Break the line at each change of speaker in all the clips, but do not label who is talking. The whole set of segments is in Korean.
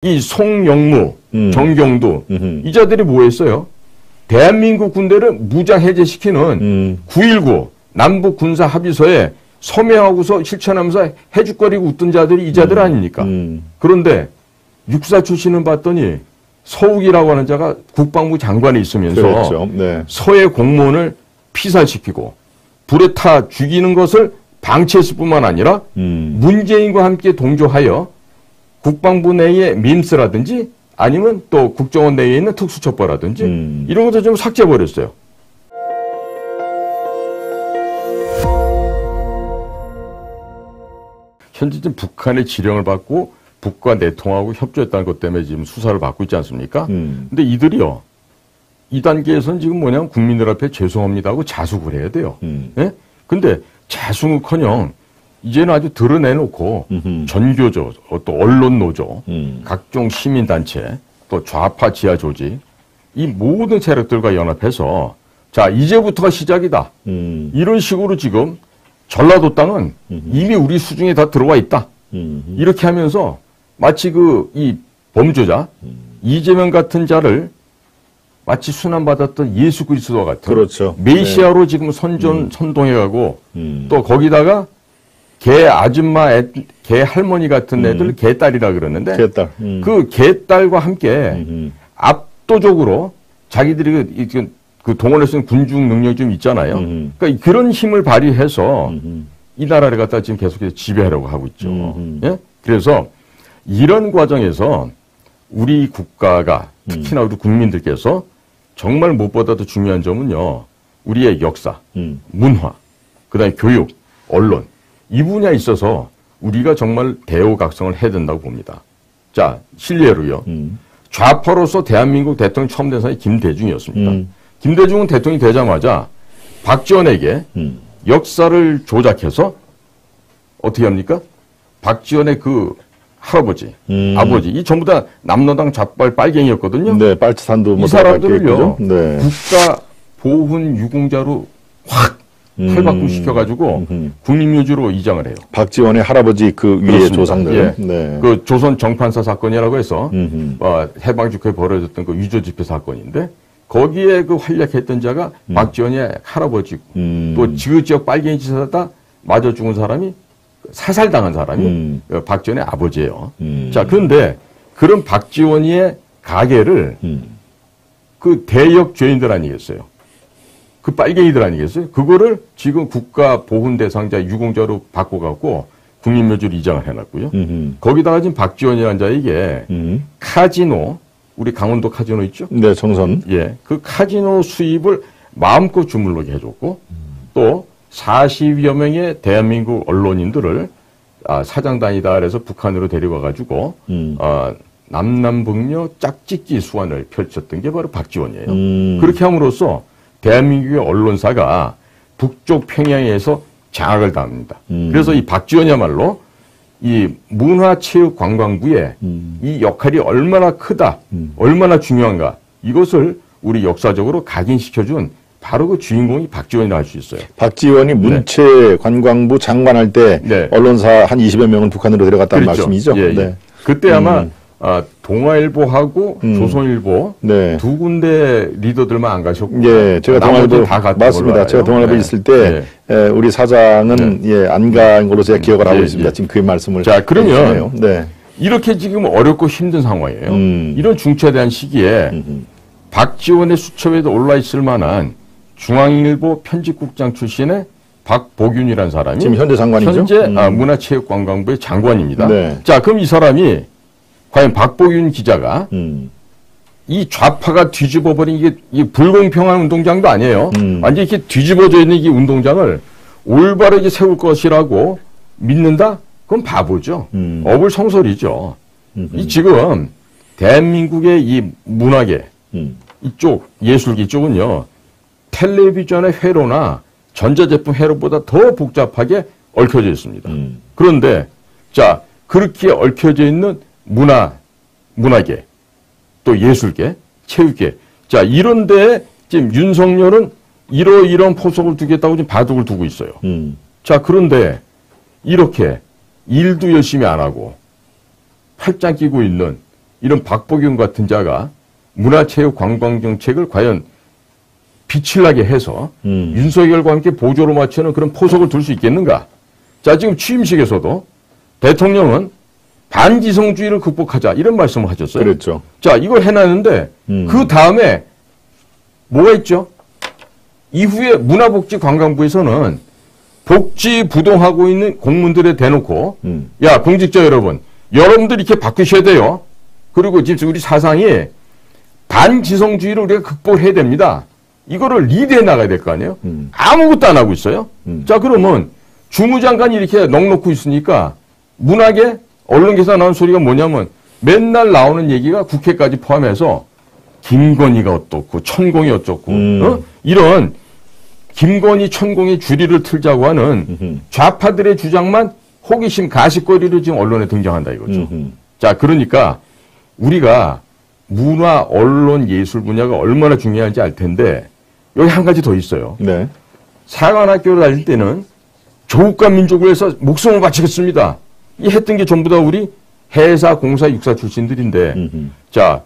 이 송영무, 정경두 이 자들이 뭐 했어요? 대한민국 군대를 무장 해제시키는 9.19 남북 군사 합의서에 서명하고서 실천하면서 해죽거리고 웃던 자들이 이 자들 아닙니까? 그런데 육사 출신은 봤더니 서욱이라고 하는 자가 국방부 장관에 있으면서
그렇죠. 네.
서해 공무원을 피살시키고 불에 타 죽이는 것을 방치했을 뿐만 아니라 문재인과 함께 동조하여 국방부 내의 밈스라든지 아니면 또 국정원 내에 있는 특수첩보라든지 이런 것도 좀 삭제해버렸어요. 현재 지금 북한의 지령을 받고 북과 내통하고 협조했다는 것 때문에 지금 수사를 받고 있지 않습니까? 근데 이들이요. 이 단계에서는 지금 뭐냐면 국민들 앞에 죄송합니다 하고 자숙을 해야 돼요. 예? 근데 자숙은커녕 이제는 아주 드러내놓고 전교조, 또 언론노조, 각종 시민단체, 또 좌파 지하조직 이 모든 세력들과 연합해서 자 이제부터가 시작이다. 이런 식으로 지금 전라도 땅은 이미 우리 수중에 다 들어와 있다. 이렇게 하면서 마치 이 범죄자 이재명 같은 자를 마치 순환받았던 예수 그리스도와 같은
그렇죠.
메시아로 네. 지금 선동해가고 또 거기다가 개 아줌마, 개 할머니 같은 애들 개딸이라 그러는데
개딸.
그 개딸과 함께 압도적으로 자기들이 그 동원할 수 있는 군중 능력이 좀 있잖아요. 그러니까 그런 힘을 발휘해서 이 나라를 갖다 지금 계속해서 지배하려고 하고 있죠. 예? 그래서 이런 과정에서 우리 국가가 특히나 우리 국민들께서 정말 무엇보다도 중요한 점은요. 우리의 역사, 문화, 그다음에 교육, 언론 이 분야에 있어서 우리가 정말 대우각성을 해야 된다고 봅니다. 자, 실례로요. 좌파로서 대한민국 대통령 처음 된 사람이 김대중이었습니다. 김대중은 대통령이 되자마자 박지원에게 역사를 조작해서 어떻게 합니까? 박지원의 그 할아버지, 아버지 이 전부 다 남로당 좌빨 빨갱이였거든요.
네, 빨치산도
이 사람들을요. 네. 국가 보훈 유공자로 확 탈바꿈 시켜가지고 국립묘지로 이장을 해요.
박지원의 할아버지 그 위의 조상들.
예.
네.
그 조선 정판사 사건이라고 해서 해방 직후에 벌어졌던 그 유조 집회 사건인데 거기에 그 활약했던 자가 박지원의 할아버지고 또 그 지역 빨갱이 짓에다 맞아 죽은 사람이 사살당한 사람이 박지원의 아버지예요. 자, 그런데 그런 박지원이의 가게를 그 대역 죄인들 아니겠어요? 그 빨갱이들 아니겠어요? 그거를 지금 국가 보훈 대상자 유공자로 바꿔갖고 국립묘지로 이장을 해놨고요. 거기다가 지금 박지원이라는 자에게 카지노, 우리 강원도 카지노 있죠?
네, 정선.
예. 그 카지노 수입을 마음껏 주물르게 해줬고 또 40여 명의 대한민국 언론인들을 사장단이다 그래서 북한으로 데려가가지고 남남북녀 짝짓기 수완을 펼쳤던 게 바로 박지원이에요. 그렇게 함으로써 대한민국의 언론사가 북쪽 평양에서 장악을 당합니다. 그래서 이 박지원이야말로 이 문화체육관광부의 이 역할이 얼마나 크다, 얼마나 중요한가 이것을 우리 역사적으로 각인시켜준 바로 그 주인공이 박지원이라 할 수 있어요.
박지원이 문체관광부 장관할 때 네. 언론사 한 20여 명은 북한으로 데려갔다는
그렇죠.
말씀이죠?
예, 예.
네.
그때 아마 동아일보하고 조선일보
네.
두 군데 리더들만 안 가셨고
예, 제가 동아일보
다 갔던
맞습니다. 제가 동아일보
네.
있을 때 우리 사장은 안 간 걸로 제가 기억을 하고 있습니다. 지금 그 말씀을
자, 그러면
네.
이렇게 지금 어렵고 힘든 상황이에요. 이런 중차대한 시기에 박지원의 수첩에도 올라 있을 만한 중앙일보 편집국장 출신의 박보균이라는 사람이
지금 현재 장관이죠.
현재 문화체육관광부의 장관입니다.
네.
자, 그럼 이 사람이 과연 박보균 기자가 이 좌파가 뒤집어버린 이게 불공평한 운동장도 아니에요. 완전히 이렇게 뒤집어져 있는 이 운동장을 올바르게 세울 것이라고 믿는다? 그건 바보죠. 어불성설이죠. 이 지금 대한민국의 이 문화계 이쪽 예술계 쪽은요. 텔레비전의 회로나 전자제품 회로보다 더 복잡하게 얽혀져 있습니다. 그런데 자 그렇게 얽혀져 있는 문화계, 또 예술계, 체육계. 자, 이런 데에 지금 윤석열은 이런 포석을 두겠다고 지금 바둑을 두고 있어요. 자, 그런데 이렇게 일도 열심히 안 하고 팔짱 끼고 있는 이런 박보균 같은 자가 문화체육관광정책을 과연 빛을 나게 해서 윤석열과 함께 보조로 맞추는 그런 포석을 둘 수 있겠는가? 자, 지금 취임식에서도 대통령은 반지성주의를 극복하자 이런 말씀을 하셨어요.
그렇죠.
자, 이걸 해놨는데 그 다음에 뭐가 있죠? 이후에 문화복지관광부에서는 복지 부동하고 있는 공무원들에 대놓고 야, 공직자 여러분, 여러분들 이렇게 바꾸셔야 돼요. 그리고 지금 우리 사상이 반지성주의를 우리가 극복해야 됩니다. 이거를 리드해 나가야 될 거 아니에요? 아무것도 안 하고 있어요. 자, 그러면 주무장관이 이렇게 넉넉히 있으니까 문학에 언론계에서 나온 소리가 뭐냐면 맨날 나오는 얘기가 국회까지 포함해서 김건희가 어떻고 천공이 어떻고 이런 김건희 천공의 주리를 틀자고 하는 좌파들의 주장만 호기심 가십거리로 지금 언론에 등장한다 이거죠. 자, 그러니까 우리가 문화, 언론, 예술 분야가 얼마나 중요한지 알 텐데 여기 한 가지 더 있어요.
네.
사관학교를 다닐 때는 조국과 민족을 위해서 목숨을 바치겠습니다. 이 했던 게 전부 다 우리 해사, 공사, 육사 출신들인데 자,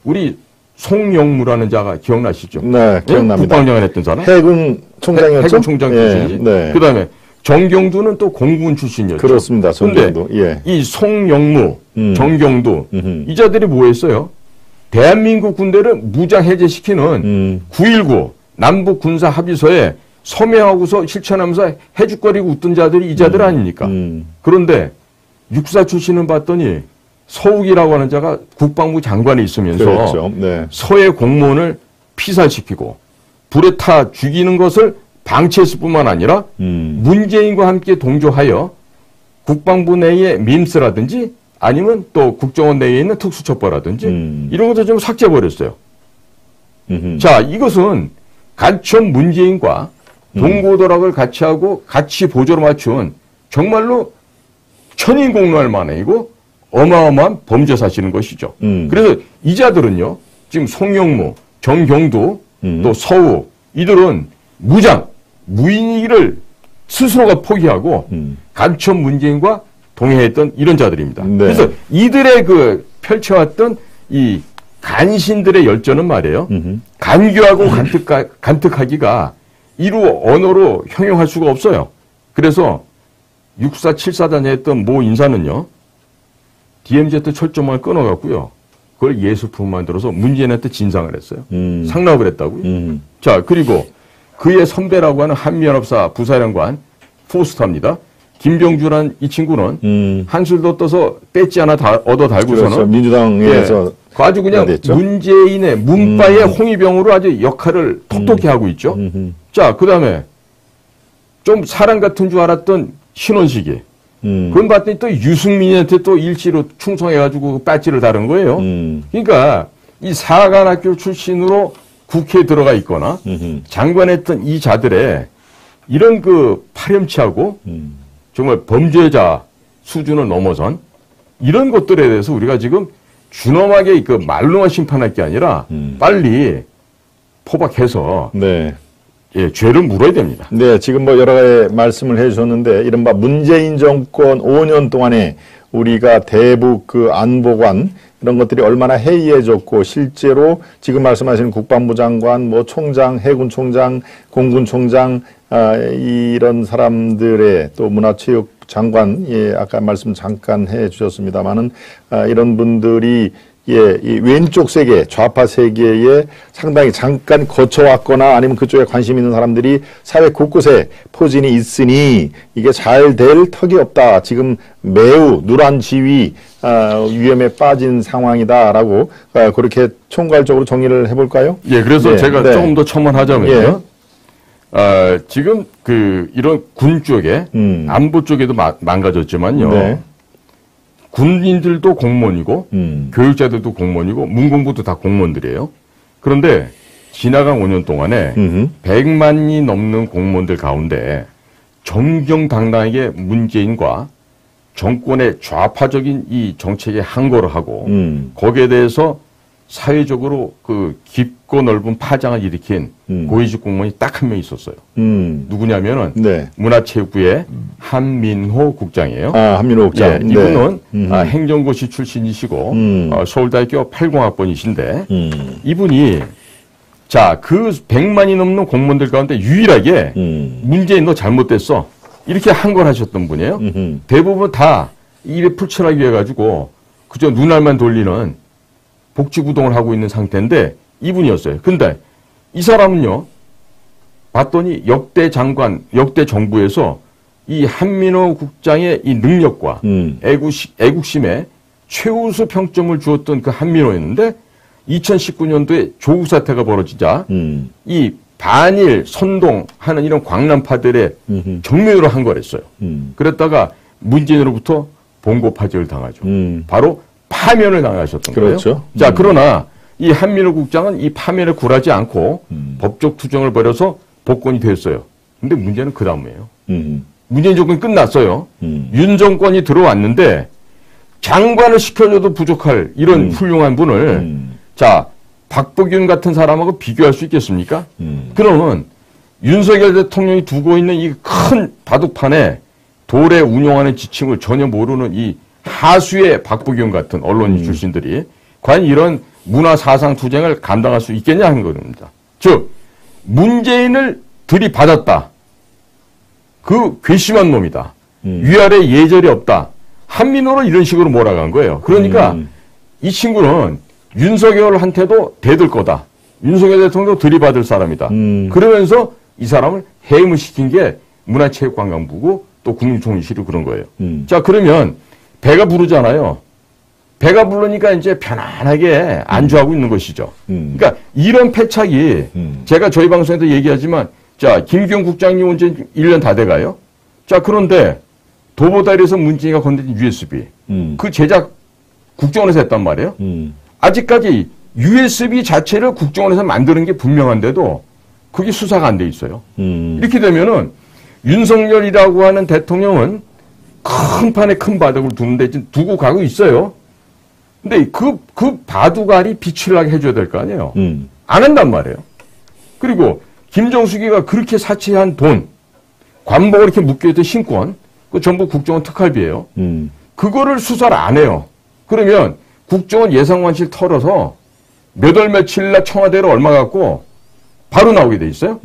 우리 송영무라는 자가 기억나시죠?
네, 기억납니다.
국방장관 했던 사람?
해군 총장이었죠?
해군 총장 출신이지.
네.
그다음에 정경두는 또 공군 출신이었죠.
그렇습니다. 정경두.
그런데 이 송영무, 정경두 이 자들이 뭐 했어요? 대한민국 군대를 무장 해제시키는 9.19 남북 군사 합의서에 서명하고서 실천하면서 해죽거리고 웃던 자들이 이 자들 아닙니까? 그런데 육사 출신은 봤더니 서욱이라고 하는 자가 국방부 장관에 있으면서
그렇죠. 네.
서해 공무원을 피살시키고 불에 타 죽이는 것을 방치했을 뿐만 아니라 문재인과 함께 동조하여 국방부 내의 밈스라든지 아니면 또 국정원 내에 있는 특수첩보라든지 이런 것도 좀 삭제해버렸어요. 자, 이것은 간첩 문재인과 동고도락을 같이 하고 같이 보조로 맞춘 정말로 천인공노할 만해이고 어마어마한 범죄 사실인 것이죠. 그래서 이 자들은요, 지금 송영무, 정경두, 또 서우, 이들은 무장, 무인이기를 스스로가 포기하고 간첩 문재인과 동행했던 이런 자들입니다. 네. 그래서 이들의 그 펼쳐왔던 이 간신들의 열전은 말이에요. 간교하고 간특하기가 이루 언어로 형용할 수가 없어요. 그래서 6474단에 했던 모 인사는요, DMZ 철조망을 끊어갖고요, 그걸 예술품 만들어서 문재인한테 진상을 했어요. 상납을 했다고요. 자, 그리고 그의 선배라고 하는 한미연합사 부사령관 포스터입니다. 김병주란 이 친구는 한술도 떠서 배지 하나 얻어 달고서는
그렇죠. 민주당에서
아주 그냥 문재인의 문바의 홍위병으로 아주 역할을 톡톡히 하고 있죠. 자, 그 다음에 좀 사람 같은 줄 알았던 신원식이 그건 봤더니 또 유승민한테 또 일시로 충성해가지고 배지를 다른 거예요. 그러니까 이 사관학교 출신으로 국회에 들어가 있거나 장관했던 이 자들의 이런 그 파렴치하고 정말 범죄자 수준을 넘어선 이런 것들에 대해서 우리가 지금 준엄하게 그 말로만 심판할 게 아니라 빨리 포박해서
네.
예, 죄를 물어야 됩니다.
네, 지금 뭐 여러 가지 말씀을 해 주셨는데 이른바 문재인 정권 5년 동안에 우리가 대북 그 안보관 이런 것들이 얼마나 해이해졌고 실제로 지금 말씀하시는 국방부 장관, 뭐 총장, 해군 총장, 공군 총장 이런 사람들의 또 문화체육 장관, 예, 아까 말씀 잠깐 해 주셨습니다만은 이런 분들이 예, 이 왼쪽 세계, 좌파 세계에 상당히 잠깐 거쳐왔거나 아니면 그쪽에 관심 있는 사람들이 사회 곳곳에 포진이 있으니 이게 잘 될 턱이 없다. 지금 매우 누란 지위 위험에 빠진 상황이다라고 그렇게 총괄적으로 정리를 해볼까요?
예, 그래서 네, 제가 네. 조금 더 첨언하자면요. 예. 지금 이런 군 쪽에 안보 쪽에도 망가졌지만요. 네. 군인들도 공무원이고 교육자들도 공무원이고 문공부도 다 공무원들이에요. 그런데 지나간 5년 동안에 100만이 넘는 공무원들 가운데 정정당당하게 문재인과 정권의 좌파적인 이 정책에 항거를 하고 거기에 대해서 사회적으로 그 깊고 넓은 파장을 일으킨 고위직 공무원이 딱 한 명 있었어요. 누구냐면은
네.
문화체육부의 한민호 국장이에요.
아, 한민호 국장.
예, 이분은 행정고시 출신이시고 서울대학교 80학번이신데 이분이 자, 그 100만이 넘는 공무원들 가운데 유일하게 문재인 너 잘못됐어. 이렇게 한 걸 하셨던 분이에요. 대부분 다 입에 풀칠하기 위해 가지고 그저 눈알만 돌리는 복지구동을 하고 있는 상태인데 이분이었어요. 근데 이 사람은요, 봤더니 역대 장관, 역대 정부에서 이 한민호 국장의 이 능력과 애국심에 최우수 평점을 주었던 그 한민호였는데 2019년도에 조국 사태가 벌어지자 이 반일 선동하는 이런 광남파들의 정면으로 한 거랬어요. 그랬다가 문재인으로부터 봉고파직을 당하죠. 바로 파면을 당하셨던
그렇죠.
거예요. 자, 그러나 이 한민호 국장은 이 파면에 굴하지 않고 법적 투쟁을 벌여서 복권이 됐어요. 근데 문제는 그 다음이에요. 문재인 정권이 끝났어요. 윤 정권이 들어왔는데 장관을 시켜줘도 부족할 이런 훌륭한 분을 자, 박보균 같은 사람하고 비교할 수 있겠습니까? 그러면 윤석열 대통령이 두고 있는 이 큰 바둑판에 도래 운용하는 지침을 전혀 모르는 이 하수의 박보균 같은 언론인 출신들이 과연 이런 문화 사상 투쟁을 감당할 수 있겠냐 하는 겁니다. 즉 문재인을 들이받았다. 그 괘씸한 놈이다. 위아래 예절이 없다. 한민호로 이런 식으로 몰아간 거예요. 그러니까 이 친구는 윤석열한테도 대들 거다. 윤석열 대통령도 들이받을 사람이다. 그러면서 이 사람을 해임을 시킨 게 문화체육관광부고 또 국민총리실이 그런 거예요. 자, 그러면 배가 부르잖아요. 배가 부르니까 이제 편안하게 안주하고 있는 것이죠. 그러니까 이런 패착이 제가 저희 방송에도 얘기하지만 자, 김기현 국장님 온 지 1년 다 돼가요. 자, 그런데 도보다리에서 문재인이가 건네진 USB 그 제작 국정원에서 했단 말이에요. 아직까지 USB 자체를 국정원에서 만드는 게 분명한데도 그게 수사가 안 돼 있어요. 이렇게 되면은 윤석열이라고 하는 대통령은 큰 판에 큰 바둑을 두는데 지금 두고 가고 있어요. 근데 그 바둑알이 빛을 나게 해줘야 될 거 아니에요. 안 한단 말이에요. 그리고 김정숙이가 그렇게 사치한 돈, 관복을 이렇게 묶여있던 신권, 그 전부 국정원 특활비예요. 그거를 수사를 안 해요. 그러면 국정원 예산관실 털어서 몇 월 며칠 날 청와대로 얼마 갖고 바로 나오게 돼 있어요.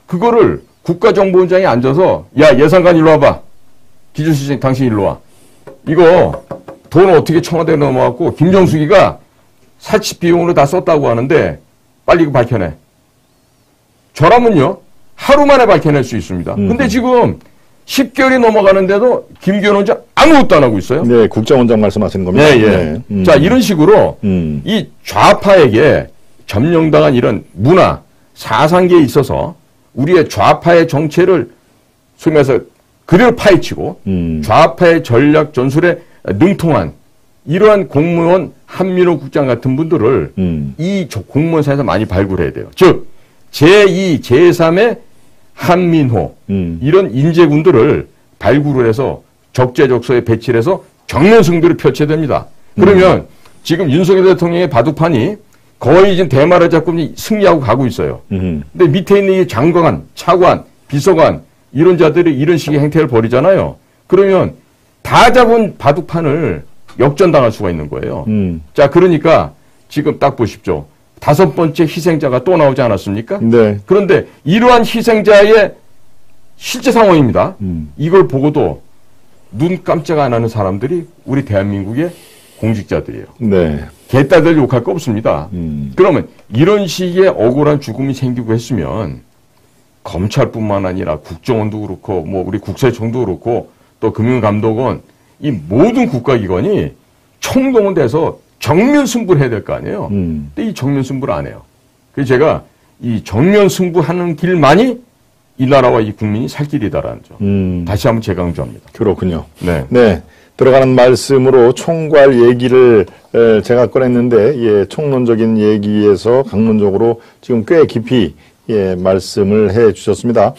그거를 국가정보원장이 앉아서 야 예산관 일로 와봐. 기조실장 당신 일로 와. 이거 돈 어떻게 청와대에 넘어갔고 김정숙이가 사치 비용으로 다 썼다고 하는데 빨리 이거 밝혀내. 저라면요 하루 만에 밝혀낼 수 있습니다. 근데 지금 10개월이 넘어가는데도 김기현 원장 아무것도 안 하고 있어요.
네, 국정원장 말씀하시는 겁니다.
네, 예.
네.
자, 이런 식으로 이 좌파에게 점령당한 이런 문화, 사상계에 있어서 우리의 좌파의 정체를 소위 말해서 그대로 파헤치고 좌파의 전략 전술에 능통한 이러한 공무원 한민호 국장 같은 분들을 이 공무원사에서 많이 발굴해야 돼요. 즉 제2, 제3의 한민호 이런 인재군들을 발굴을 해서 적재적소에 배치를 해서 정면 승부를 펼쳐야 됩니다. 그러면 지금 윤석열 대통령의 바둑판이 거의 지금 대마를 잡고 승리하고 가고 있어요. 근데 밑에 있는 이 장관, 차관, 비서관 이런 자들이 이런 식의 행태를 벌이잖아요. 그러면 다 잡은 바둑판을 역전당할 수가 있는 거예요. 자, 그러니까 지금 딱 보십시오. 5번째 희생자가 또 나오지 않았습니까?
네.
그런데 이러한 희생자의 실제 상황입니다. 이걸 보고도 눈 깜짝 안 하는 사람들이 우리 대한민국의 공직자들이에요.
네.
개딸들 욕할 거 없습니다. 그러면 이런 식의 억울한 죽음이 생기고 했으면 검찰뿐만 아니라 국정원도 그렇고 뭐 우리 국세청도 그렇고 또 금융감독원 이 모든 국가기관이 총동원 돼서 정면 승부를 해야 될 거 아니에요. 근데 이 정면 승부를 안 해요. 그래서 제가 이 정면 승부하는 길만이 이 나라와 이 국민이 살 길이다라는 점. 다시 한번 재강조합니다.
그렇군요.
네.
네. 들어가는 말씀으로 총괄 얘기를 제가 꺼냈는데, 예, 총론적인 얘기에서 강론적으로 지금 꽤 깊이, 예, 말씀을 해 주셨습니다.